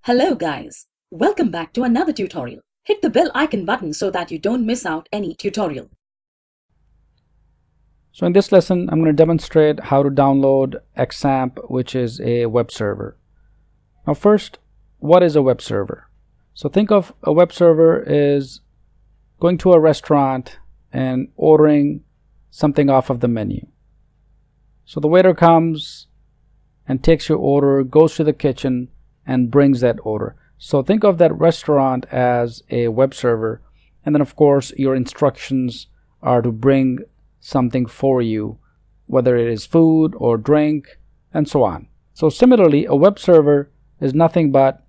Hello guys, welcome back to another tutorial. Hit the bell icon button so that you don't miss out any tutorial. So in this lesson, I'm going to demonstrate how to download XAMPP, which is a web server. Now first, what is a web server? So think of a web server as going to a restaurant and ordering something off of the menu. So the waiter comes and takes your order, goes to the kitchen, and brings that order. So think of that restaurant as a web server, and then of course your instructions are to bring something for you, whether it is food or drink and so on. So similarly, a web server is nothing but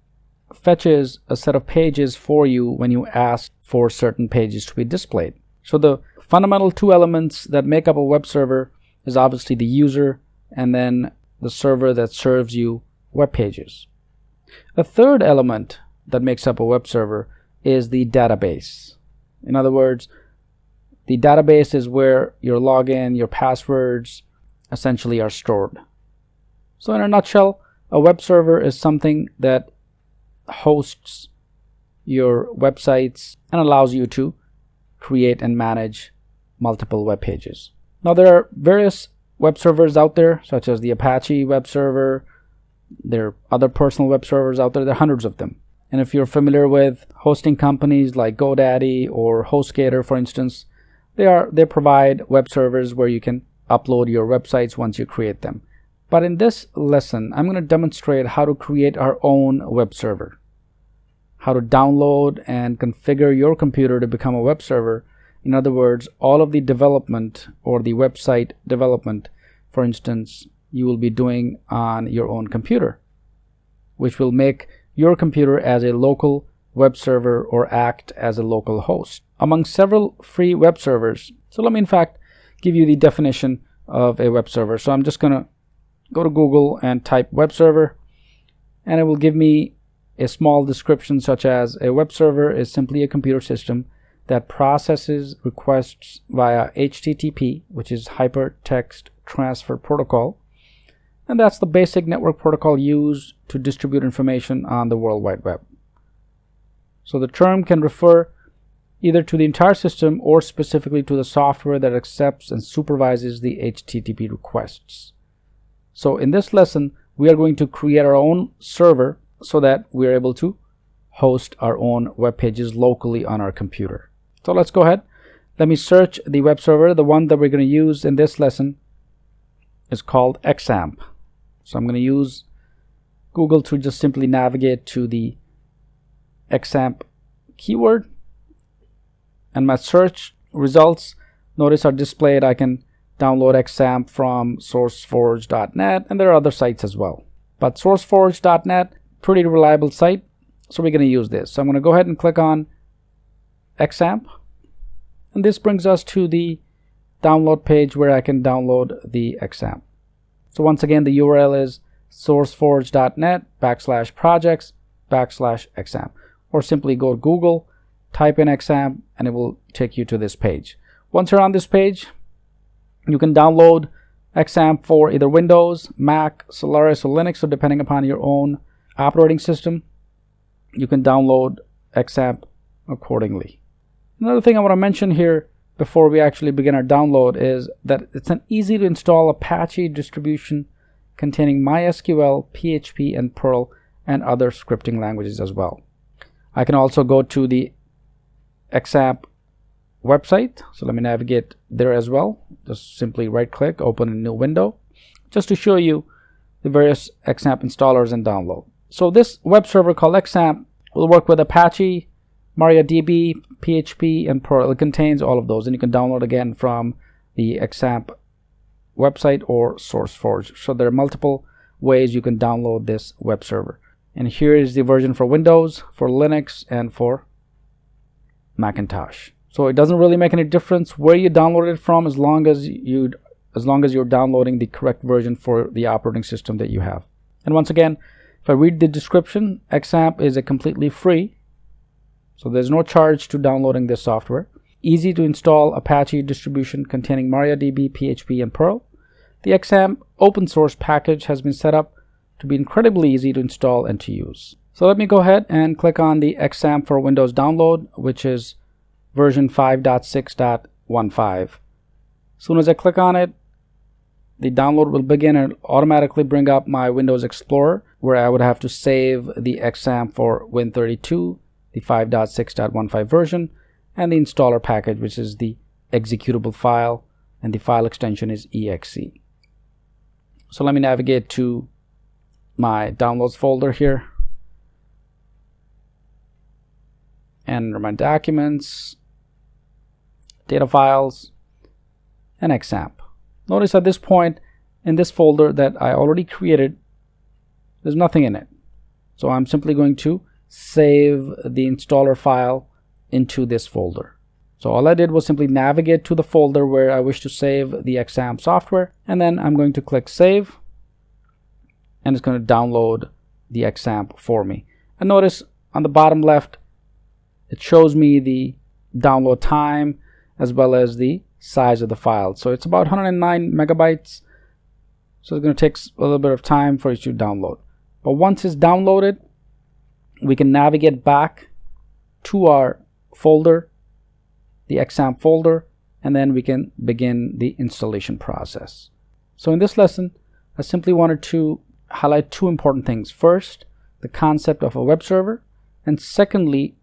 fetches a set of pages for you when you ask for certain pages to be displayed. So the fundamental two elements that make up a web server is obviously the user and then the server that serves you web pages. A third element that makes up a web server is the database. In other words, the database is where your login, your passwords essentially are stored. So in a nutshell, a web server is something that hosts your websites and allows you to create and manage multiple web pages. Now there are various web servers out there, such as the Apache web server. There are other personal web servers out there. There are hundreds of them. And if you're familiar with hosting companies like GoDaddy or HostGator, for instance, they provide web servers where you can upload your websites once you create them. But in this lesson, I'm going to demonstrate how to create our own web server, how to download and configure your computer to become a web server. In other words, all of the development or the website development, for instance, you will be doing on your own computer, which will make your computer as a local web server or act as a local host among several free web servers. So let me in fact give you the definition of a web server. So I'm just going to go to Google and type web server, and it will give me a small description such as a web server is simply a computer system that processes requests via HTTP, which is Hypertext Transfer Protocol, and that's the basic network protocol used to distribute information on the World Wide Web. So the term can refer either to the entire system or specifically to the software that accepts and supervises the HTTP requests. So in this lesson, we are going to create our own server so that we're able to host our own web pages locally on our computer. So let's go ahead. Let me search the web server. The one that we're going to use in this lesson is called XAMPP. So I'm going to use Google to just simply navigate to the XAMPP keyword, and my search results, notice, are displayed. I can download XAMPP from sourceforge.net, and there are other sites as well. But sourceforge.net, pretty reliable site, so we're going to use this. So I'm going to go ahead and click on XAMPP, and this brings us to the download page where I can download the XAMPP. So once again, the URL is sourceforge.net/projects/XAMPP, or simply go to Google, type in XAMPP, and it will take you to this page. Once you're on this page, you can download XAMPP for either Windows, Mac, Solaris, or Linux, so depending upon your own operating system, you can download XAMPP accordingly. Another thing I want to mention here before we actually begin our download is that it's an easy to install Apache distribution containing MySQL, PHP, and Perl, and other scripting languages as well. I can also go to the XAMPP website. So let me navigate there as well. Just simply right click, open a new window, just to show you the various XAMPP installers and download. So this web server called XAMPP will work with Apache, MariaDB, PHP, and Perl. It contains all of those, and you can download again from the XAMPP website or SourceForge. So there are multiple ways you can download this web server. And here is the version for Windows, for Linux, and for Macintosh. So it doesn't really make any difference where you download it from, as long as you're downloading the correct version for the operating system that you have. And once again, if I read the description, XAMPP is a completely free, so there's no charge to downloading this software. Easy to install Apache distribution containing MariaDB, PHP, and Perl. The XAMPP open source package has been set up to be incredibly easy to install and to use. So let me go ahead and click on the XAMPP for Windows download, which is version 5.6.15. As soon as I click on it, the download will begin and automatically bring up my Windows Explorer, where I would have to save the XAMPP for Win32, the 5.6.15 version, and the installer package, which is the executable file, and the file extension is exe. So let me navigate to my downloads folder here, and under my documents, data files, and XAMPP. Notice at this point in this folder that I already created, there's nothing in it. So I'm simply going to save the installer file into this folder. So all I did was simply navigate to the folder where I wish to save the XAMPP software, and then I'm going to click save, and it's going to download the XAMPP for me. And notice on the bottom left, it shows me the download time as well as the size of the file. So it's about 109 megabytes. So it's going to take a little bit of time for it to download. But once it's downloaded, we can navigate back to our folder, the XAMPP folder, and then we can begin the installation process. So in this lesson, I simply wanted to highlight two important things. First, the concept of a web server, and secondly,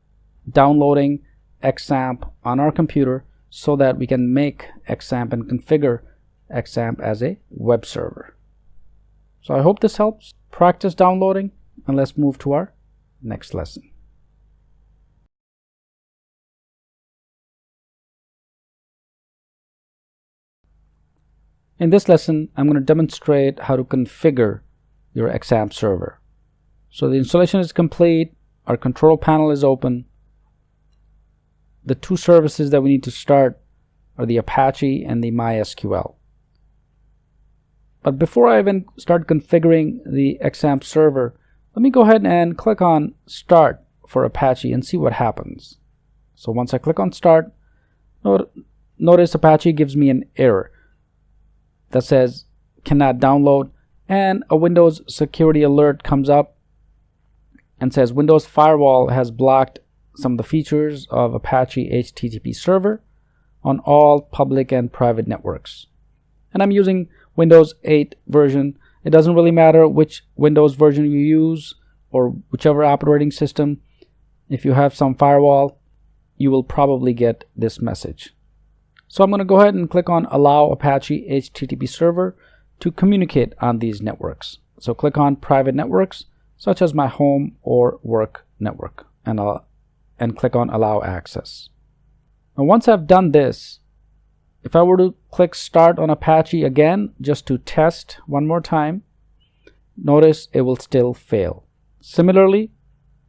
downloading XAMPP on our computer so that we can make XAMPP and configure XAMPP as a web server. So I hope this helps. Practice downloading, and let's move to our next lesson. In this lesson, I'm going to demonstrate how to configure your XAMPP server. So the installation is complete, our control panel is open. The two services that we need to start are the Apache and the MySQL. But before I even start configuring the XAMPP server, let me go ahead and click on Start for Apache and see what happens. So once I click on Start, notice Apache gives me an error that says cannot download, and a Windows security alert comes up and says Windows Firewall has blocked some of the features of Apache HTTP server on all public and private networks. And I'm using Windows 8 version. It doesn't really matter which Windows version you use or whichever operating system. If you have some firewall, you will probably get this message. So I'm going to go ahead and click on Allow Apache HTTP server to communicate on these networks. So click on Private Networks, such as my home or work network, and click on Allow Access. Now once I've done this, if I were to click Start on Apache again just to test one more time, notice it will still fail. Similarly,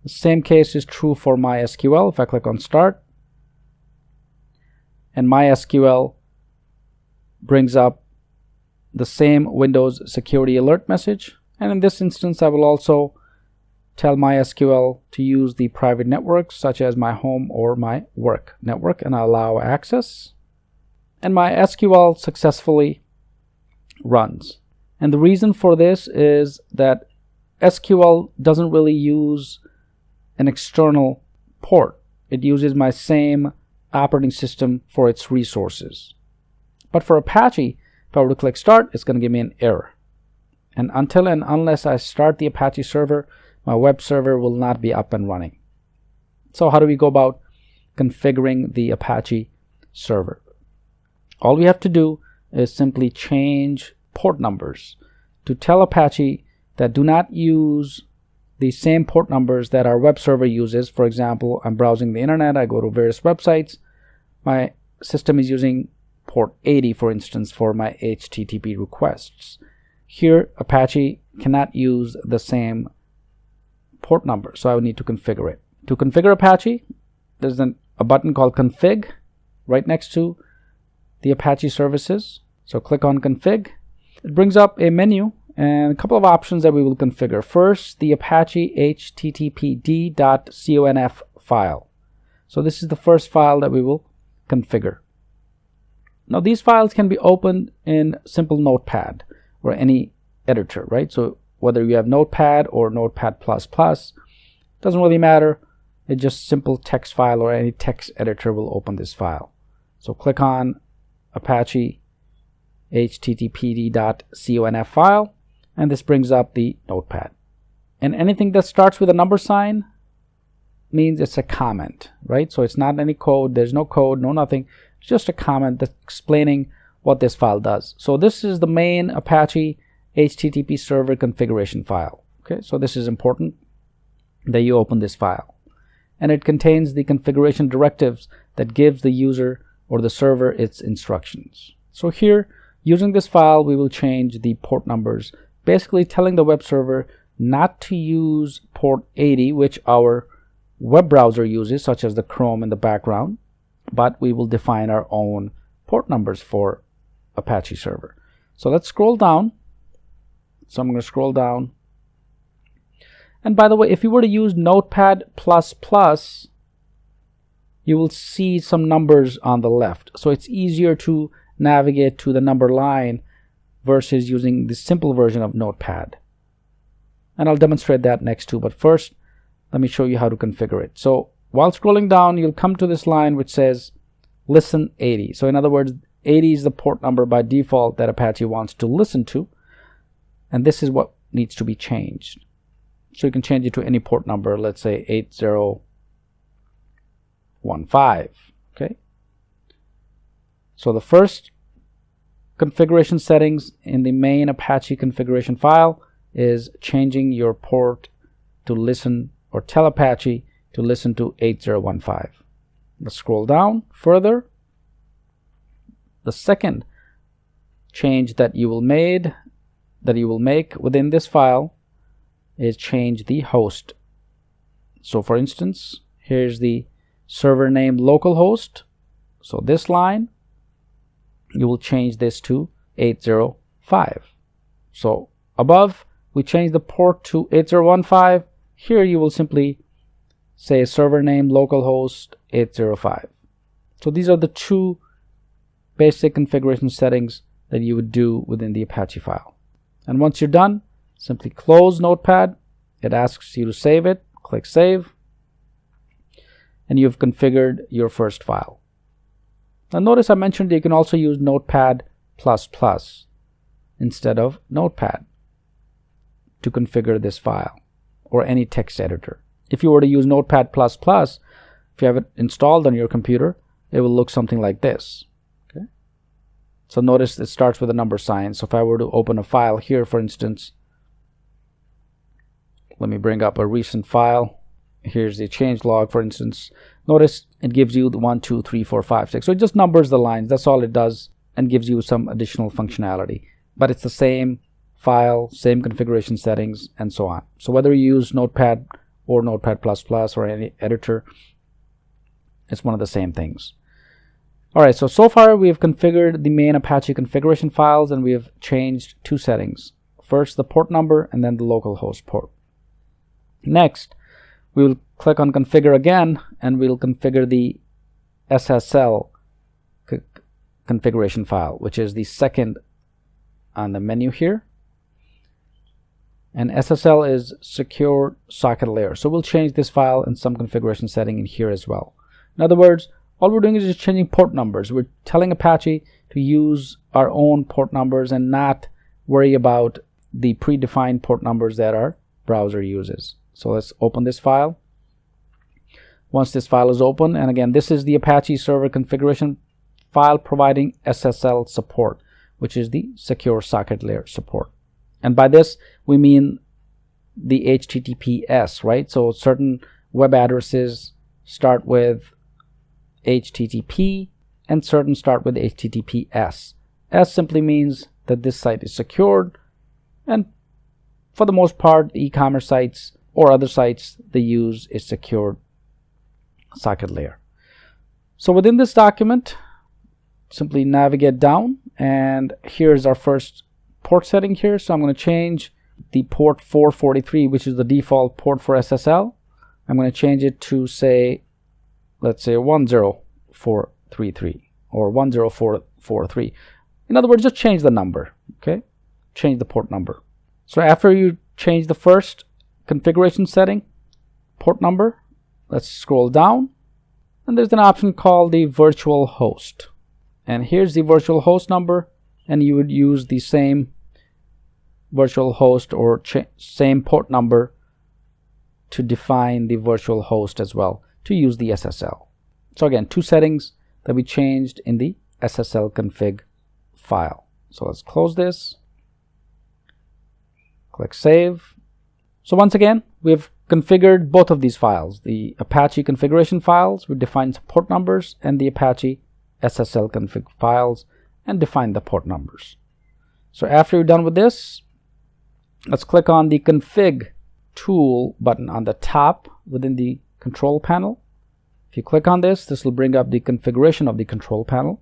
the same case is true for MySQL. If I click on Start, and MySQL brings up the same Windows security alert message, and in this instance I will also tell MySQL to use the private networks such as my home or my work network, and allow access, and MySQL successfully runs. And the reason for this is that SQL doesn't really use an external port. It uses my same operating system for its resources. But for Apache, if I were to click Start, it's going to give me an error. And until and unless I start the Apache server, my web server will not be up and running. So how do we go about configuring the Apache server? All we have to do is simply change port numbers to tell Apache that do not use the same port numbers that our web server uses. For example, I'm browsing the internet, I go to various websites, my system is using port 80, for instance, for my HTTP requests. Here, Apache cannot use the same port number, so I would need to configure it. To configure Apache, there's a button called Config right next to the Apache services. So click on Config. It brings up a menu and a couple of options that we will configure. First, the Apache httpd.conf file. So this is the first file that we will configure. Now these files can be opened in simple Notepad or any editor, right? So whether you have Notepad or Notepad++, Doesn't really matter. It's just simple text file, or any text editor will open this file. So click on Apache httpd.conf file, and this brings up the notepad. And anything that starts with a number sign means it's a comment, right? So it's not any code, there's no code, no nothing. It's just a comment that's explaining what this file does. So this is the main Apache HTTP server configuration file. Okay, so this is important that you open this file. And it contains the configuration directives that gives the user or the server its instructions. So here, using this file, we will change the port numbers, basically telling the web server not to use port 80, which our web browser uses, such as the Chrome in the background, but we will define our own port numbers for Apache server. So let's scroll down. So I'm going to scroll down. And by the way, if you were to use Notepad++, you will see some numbers on the left. So it's easier to navigate to the number line versus using the simple version of Notepad. And I'll demonstrate that next too. But first, let me show you how to configure it. So while scrolling down, you'll come to this line which says listen 80. So in other words, 80 is the port number by default that Apache wants to listen to. And this is what needs to be changed. So you can change it to any port number, let's say 8015. Okay. So the first configuration settings in the main Apache configuration file is changing your port to listen, or tell Apache to listen to 8015. Let's scroll down further. The second change that you will make within this file is change the host. So for instance, here's the server name localhost. So this line, you will change this to 805. So above, we change the port to 8015. Here you will simply say server name localhost 805. So these are the two basic configuration settings that you would do within the Apache file. And once you're done, simply close Notepad. It asks you to save it. Click Save. And you've configured your first file. Now notice I mentioned that you can also use Notepad++ instead of Notepad to configure this file, or any text editor. If you were to use Notepad++, if you have it installed on your computer, it will look something like this. Okay. So notice it starts with a number sign. So if I were to open a file here, for instance, let me bring up a recent file. Here's the change log, for instance. Notice it gives you the 1, 2, 3, 4, 5, 6. So it just numbers the lines. That's all it does, and gives you some additional functionality. But it's the same file, same configuration settings, and so on. So whether you use Notepad or Notepad++ or any editor, it's one of the same things. Alright, so far we have configured the main Apache configuration files, and we have changed two settings. First the port number, and then the localhost port. Next, we will click on configure again, and we'll configure the SSL configuration file, which is the second on the menu here. And SSL is secure socket layer. So we'll change this file and some configuration setting in here as well. In other words, all we're doing is just changing port numbers. We're telling Apache to use our own port numbers and not worry about the predefined port numbers that our browser uses. So let's open this file. Once this file is open, and again, this is the Apache server configuration file providing SSL support, which is the secure socket layer support. And by this, we mean the HTTPS, right? So certain web addresses start with HTTP and certain start with HTTPS. S simply means that this site is secured, and for the most part, e-commerce sites or other sites they use is secured socket layer. So within this document, simply navigate down, and here's our first port setting here. So I'm going to change the port 443, which is the default port for SSL. I'm going to change it to, say, let's say 10433 or 10443. In other words, just change the number. Okay, change the port number. So after you change the first configuration setting, port number. Let's scroll down, and there's an option called the virtual host. And here's the virtual host number, and you would use the same virtual host or same port number to define the virtual host as well to use the SSL. So again, two settings that we changed in the SSL config file. So let's close this, click save. So once again, we've configured both of these files, the Apache configuration files. We defined some port numbers, and the Apache SSL config files, and define the port numbers. So after you're done with this, let's click on the config tool button on the top within the control panel. If you click on this, this will bring up the configuration of the control panel,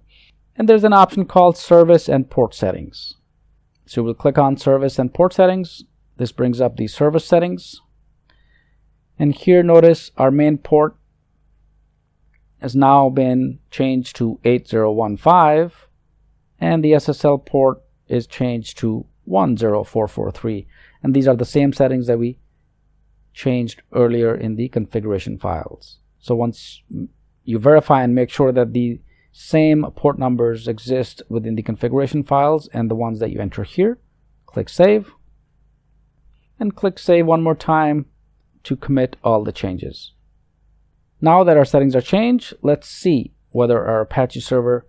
and there's an option called service and port settings. So we'll click on service and port settings. This brings up the service settings, and here notice our main port has now been changed to 8015, and the SSL port is changed to 10443, and these are the same settings that we changed earlier in the configuration files. So once you verify and make sure that the same port numbers exist within the configuration files and the ones that you enter here, click save, and click save one more time to commit all the changes. Now that our settings are changed, let's see whether our Apache server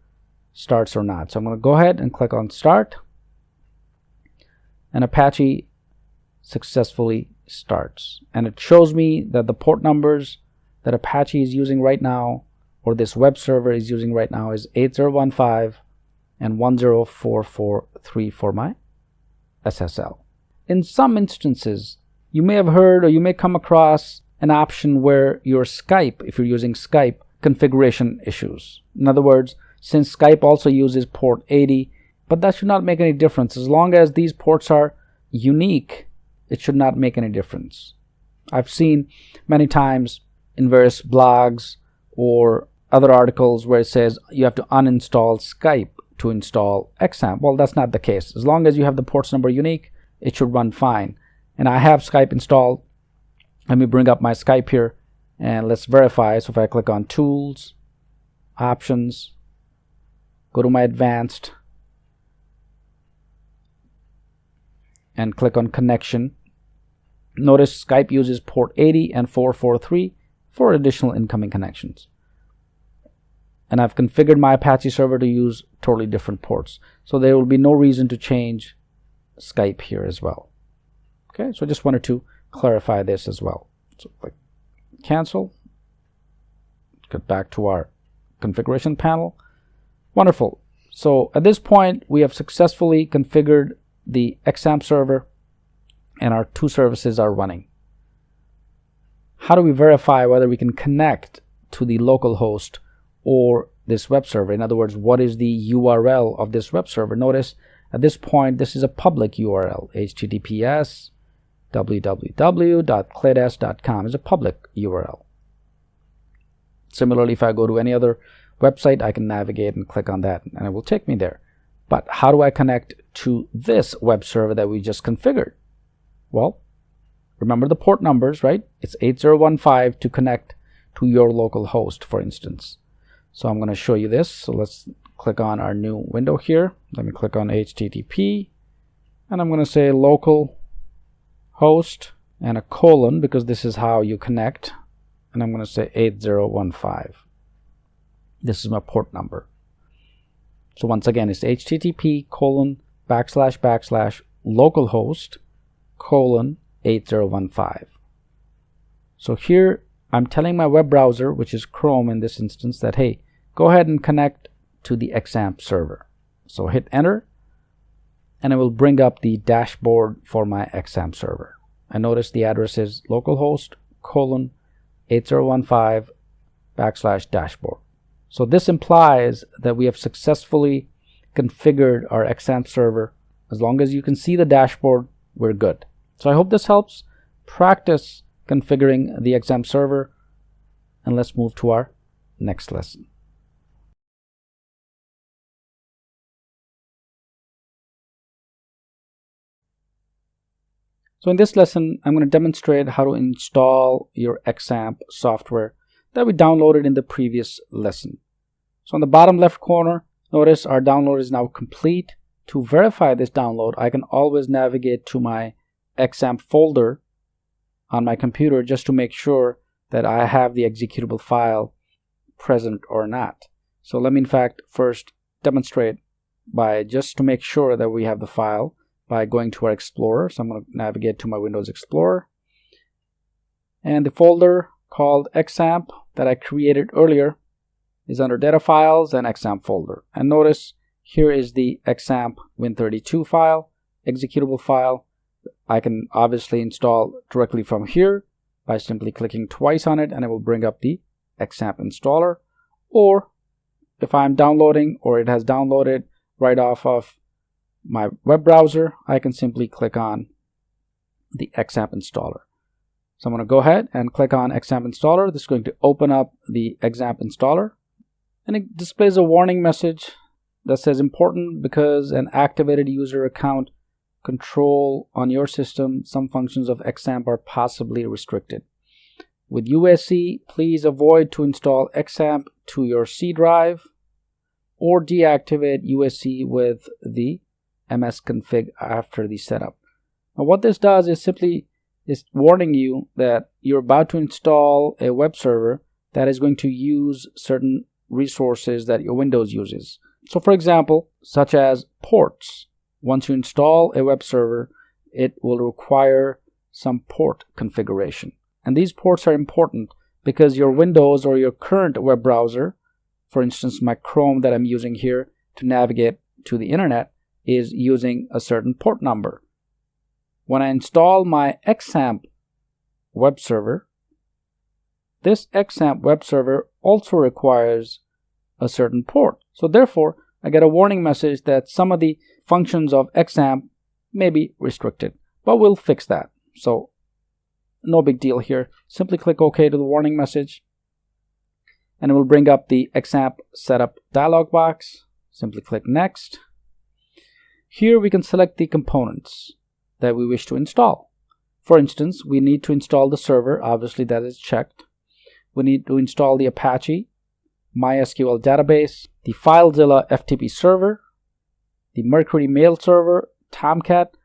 starts or not. So I'm going to go ahead and click on start, and Apache successfully starts, and it shows me that the port numbers that Apache is using right now, or this web server is using right now, is 8015 and 10443 for my SSL. In some instances, you may have heard or you may come across an option where your Skype, if you're using Skype, configuration issues. In other words, since Skype also uses port 80, but that should not make any difference. As long as these ports are unique, it should not make any difference. I've seen many times in various blogs or other articles where it says you have to uninstall Skype to install XAMPP. Well, that's not the case. As long as you have the ports number unique, it should run fine. And I have Skype installed. Let me bring up my Skype here and let's verify. So if I click on Tools, Options, go to my Advanced, and click on Connection. Notice Skype uses port 80 and 443 for additional incoming connections. And I've configured my Apache server to use totally different ports. So there will be no reason to change Skype here as well. Okay, so I just wanted to clarify this as well. So click cancel. Get back to our configuration panel. Wonderful. So at this point, we have successfully configured the XAMPP server, and our two services are running. How do we verify whether we can connect to the local host or this web server? In other words, what is the URL of this web server? Notice at this point, this is a public URL. HTTPS www.clids.com is a public URL. Similarly, if I go to any other website, I can navigate and click on that, and it will take me there. But how do I connect to this web server that we just configured? Well, remember the port numbers, right? It's 8015 to connect to your local host, for instance. So I'm going to show you this. So let's click on our new window here. Let me click on HTTP, and I'm going to say local host and a colon, because this is how you connect. And I'm going to say 8015. This is my port number. So once again, it's HTTP : // localhost : 8015. So here I'm telling my web browser, which is Chrome in this instance, that hey, go ahead and connect to the XAMPP server. So hit enter, and it will bring up the dashboard for my XAMPP server. And notice the address is localhost : 8015 / dashboard. So this implies that we have successfully configured our XAMPP server. As long as you can see the dashboard, we're good. So I hope this helps. Practice configuring the XAMPP server, and let's move to our next lesson. So in this lesson, I'm going to demonstrate how to install your XAMPP software that we downloaded in the previous lesson. So on the bottom left corner, notice our download is now complete. To verify this download, I can always navigate to my XAMPP folder on my computer just to make sure that I have the executable file present or not. So let me in fact first demonstrate by just to make sure that we have the file by going to our Explorer. So I'm going to navigate to my Windows Explorer, and the folder called XAMPP that I created earlier is under Data Files and XAMPP folder. And notice here is the XAMPP Win32 file, executable file. I can obviously install directly from here by simply clicking twice on it, and it will bring up the XAMPP installer. Or if I'm downloading or it has downloaded right off of my web browser, I can simply click on the XAMPP installer. So I'm going to go ahead and click on XAMPP installer. This is going to open up the XAMPP installer, and it displays a warning message that says important because an activated user account control on your system, some functions of XAMPP are possibly restricted. With UAC, please avoid to install XAMPP to your C drive or deactivate UAC with the msconfig after the setup. Now what this does is simply is warning you that you're about to install a web server that is going to use certain resources that your Windows uses. So for example, such as ports. Once you install a web server, it will require some port configuration. And these ports are important because your Windows or your current web browser, for instance my Chrome that I'm using here to navigate to the internet, is using a certain port number. When I install my XAMPP web server, this XAMPP web server also requires a certain port. So therefore, I get a warning message that some of the functions of XAMPP may be restricted, but we'll fix that. So no big deal here. Simply click OK to the warning message, and it will bring up the xampp'set-up dialog box. Simply click Next. Here we can select the components that we wish to install. For instance, we need to install the server. Obviously that is checked. We need to install the Apache MySQL database, the FileZilla FTP server, the Mercury mail server, Tomcat,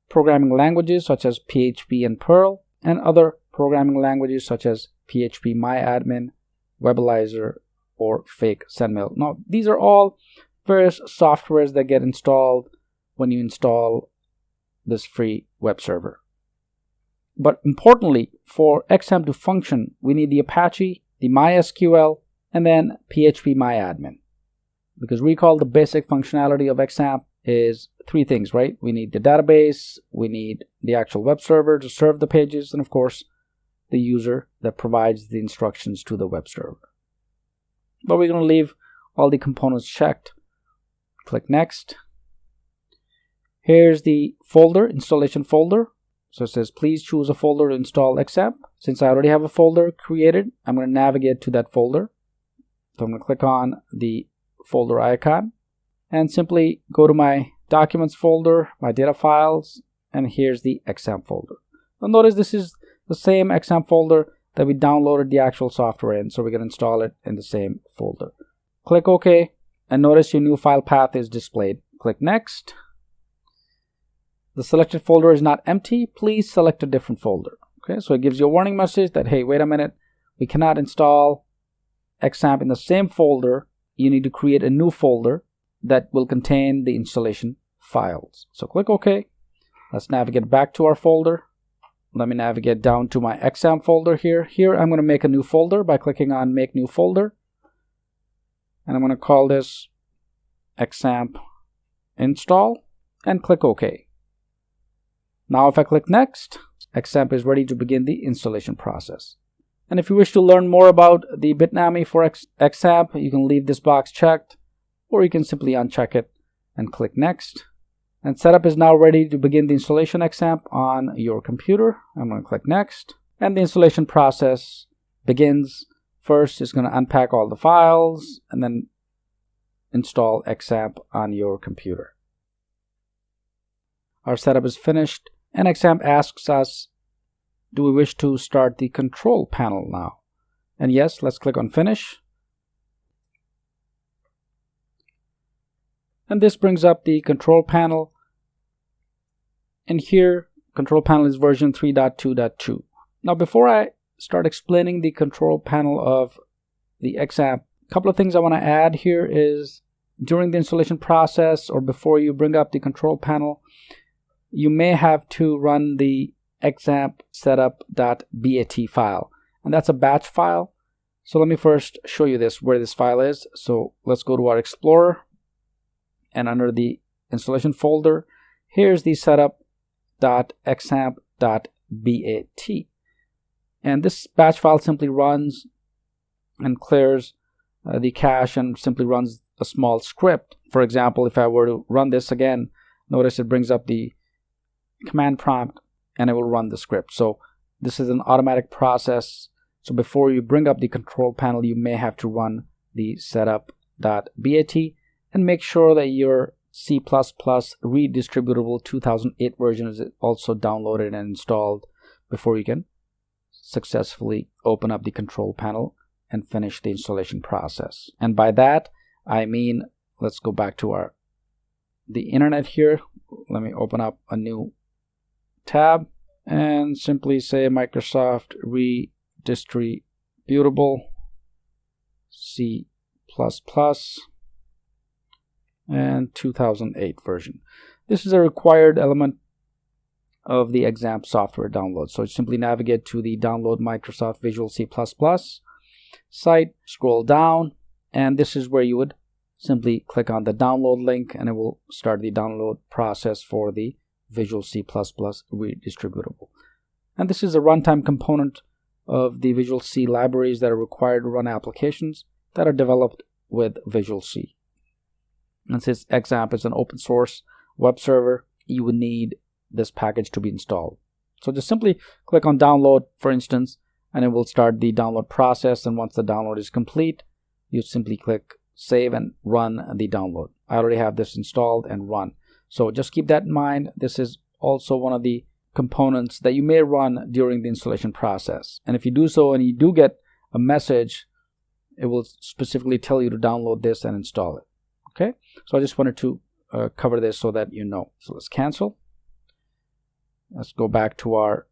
programming languages such as PHP and Perl, and other programming languages such as PHP MyAdmin, Webalizer, or Fake Sendmail. Now, these are all various softwares that get installed when you install this free web server. But importantly, for XAMPP to function, we need the Apache, the MySQL, and then PHP MyAdmin. Because recall the basic functionality of XAMPP is three things, right? We need the database, we need the actual web server to serve the pages, and of course, the user that provides the instructions to the web server. But we're going to leave all the components checked. Click Next. Here's the folder, installation folder. So it says, please choose a folder to install XAMPP. Since I already have a folder created, I'm going to navigate to that folder. So I'm going to click on the folder icon and simply go to my Documents folder, my data files, and here's the XAMPP folder. Now notice this is the same XAMPP folder that we downloaded the actual software in, so we can install it in the same folder. Click OK, and notice your new file path is displayed. Click Next. The selected folder is not empty. Please select a different folder. Okay, so it gives you a warning message that, hey, wait a minute, we cannot install XAMPP in the same folder. You need to create a new folder that will contain the installation files. So click OK. Let's navigate back to our folder. Let me navigate down to my XAMPP folder here. Here I'm going to make a new folder by clicking on Make New Folder. And I'm going to call this XAMPP Install and click OK. Now if I click Next, XAMPP is ready to begin the installation process. And if you wish to learn more about the Bitnami for XAMPP, you can leave this box checked, or you can simply uncheck it and click Next. And setup is now ready to begin the installation XAMPP on your computer. I'm going to click Next, and the installation process begins. First, it's going to unpack all the files and then install XAMPP on your computer. Our setup is finished, And XAMPP asks us, do we wish to start the control panel now? And yes, let's click on finish. And this brings up the control panel. And here, control panel is version 3.2.2. Now, before I start explaining the control panel of the XAMPP, a couple of things I want to add here is during the installation process or before you bring up the control panel, you may have to run the xampp'set-up.bat file. And that's a batch file. So let me first show you where this file is. So let's go to our Explorer. And under the installation folder, here's the setup.xampp.bat. And this batch file simply runs and clears the cache and simply runs a small script. For example, if I were to run this again, notice it brings up the command prompt and it will run the script. So this is an automatic process. So before you bring up the control panel, you may have to run the setup.bat and make sure that your C++ redistributable 2008 version is also downloaded and installed before you can successfully open up the control panel and finish the installation process. And by that, I mean, let's go back to the internet here. Let me open up a new tab and simply say Microsoft redistributable C++ and 2008 version. This is a required element of the XAMPP software download. So simply navigate to the download Microsoft Visual C++ site, scroll down, and this is where you would simply click on the download link and it will start the download process for the Visual C++ redistributable. And this is a runtime component of the Visual C libraries that are required to run applications that are developed with Visual C. And since XAMPP is an open source web server, you would need this package to be installed. So just simply click on download, for instance, and it will start the download process. And once the download is complete, you simply click save and run the download. I already have this installed and run. So just keep that in mind. This is also one of the components that you may run during the installation process. And if you do so and you do get a message, it will specifically tell you to download this and install it. Okay, so I just wanted to cover this so that you know. So let's cancel. Let's go back to our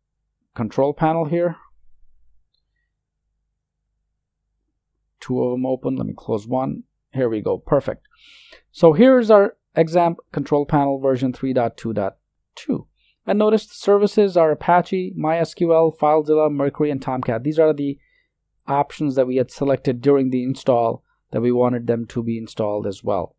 control panel here. Two of them open. Let me close one. Here we go. Perfect. So here's our XAMPP control panel version 3.2.2. And notice the services are Apache, MySQL, FileZilla, Mercury, and Tomcat. These are the options that we had selected during the install that we wanted them to be installed as well.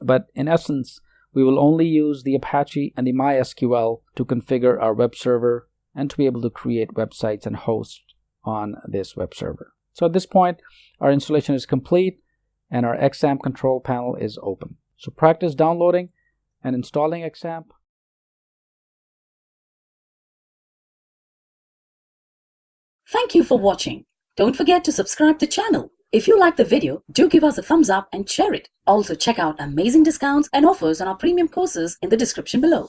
But in essence, we will only use the Apache and the MySQL to configure our web server and to be able to create websites and host on this web server. So at this point, our installation is complete and our XAMPP control panel is open. So practice downloading and installing XAMPP. Thank you for watching. Don't forget to subscribe to the channel. If you like the video, do give us a thumbs up and share it. Also check out amazing discounts and offers on our premium courses in the description below.